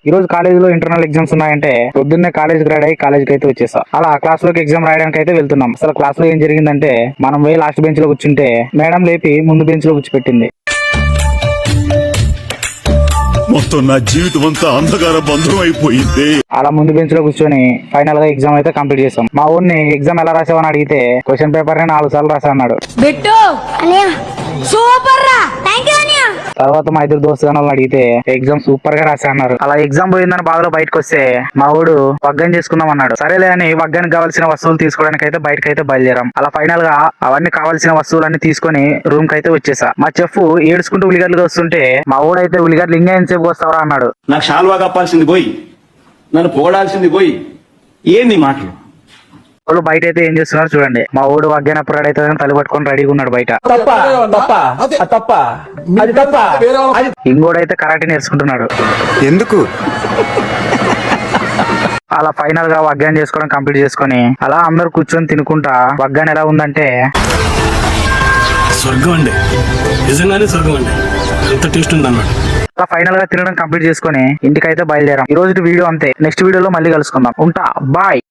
ఈ రోజు కాలేజీలో ఇంటర్నల్ ఎగ్జామ్స్ ఉన్నాయంటే పొద్దున్నే కాలేజ్ గ్రాడ్ అయ్యి కాలేజ్కి అయితే వచ్చేసా. అలా క్లాస్ లోకి ఎగ్జామ్ రాయడానికి అయితే వెళ్తున్నాం. అసలు క్లాస్ లో ఏం జరిగిందంటే మనం పోయి లాస్ట్ బెంచ్ లో కూర్చుంటే మేడం లేపి ముందు బెంచ్ లో కూర్చోపెట్టింది. మొత్తం నా జీవితం అంతా అంధకార బంధం అయిపోయింది. అలా ముందు బెంచ్ లో కూర్చొని ఫైనల్ గా ఎగ్జామ్ అయితే కంప్లీట్ చేసాం. మా ఊరిని ఎగ్జామ్ ఎలా రాసావని అడిగితే క్వశ్చన్ పేపర్ ని 4 సార్లు రాసా అన్నాడు. తర్వాత మా ఇద్దరు దోస్తుగానోళ్ళని అడిగితే ఎగ్జామ్ సూపర్ గా రాసా అన్నారు. అలా ఎగ్జామ్ పోయిందని బాధలో బయటకు వస్తే మా ఊడు వగ్గం చేసుకుందాం అన్నాడు. సరేలే అని వగ్గానికి కావాల్సిన వస్తువులు తీసుకోవడానికి అయితే బయటకు అయితే బయలుదేరాం. అలా ఫైనల్ గా అవన్నీ కావాల్సిన వస్తువులన్నీ తీసుకొని రూమ్ కి అయితే వచ్చేసా. మా చెఫ్ ఏడుచుకుంటూ ఉల్లిగడ్డలు వస్తుంటే మా ఊడైతే ఉల్లిగడ్డలు ఇంకా ఎంతసేపు వస్తావరా అన్నాడు. నాకు షాల్వా కప్పాల్సింది పోయి, నన్ను పొగడాల్సింది పోయి, ఏంది మాటలు? వాళ్ళు బయట అయితే ఏం చేస్తున్నారు చూడండి. మా ఊడు వగ్గనప్పుడు రెడీ అయితే తల పట్టుకొని రెడీగా ఉన్నాడు బయట. ఇంకోడైతే కరాటే నేర్చుకుంటున్నాడు. ఎందుకు? అలా ఫైనల్ గా వగ్గాన్ని చేసుకోవడం కంప్లీట్ చేసుకొని అలా అందరు కూర్చొని తినుకుంటా వగ్గాని ఎలా ఉందంటే స్వర్గం అండి, నిజంగానే స్వర్గం అండి, ఎంత టేస్ట్ ఉందన్నమాట. అలా ఫైనల్ గా తినడం కంప్లీట్ చేసుకొని ఇంటికైతే బయలుదేరాం. ఈ రోజు వీడియో అంతే. నెక్స్ట్ వీడియోలో మళ్ళీ కలుసుకుందాం. ఉంటా, బాయ్.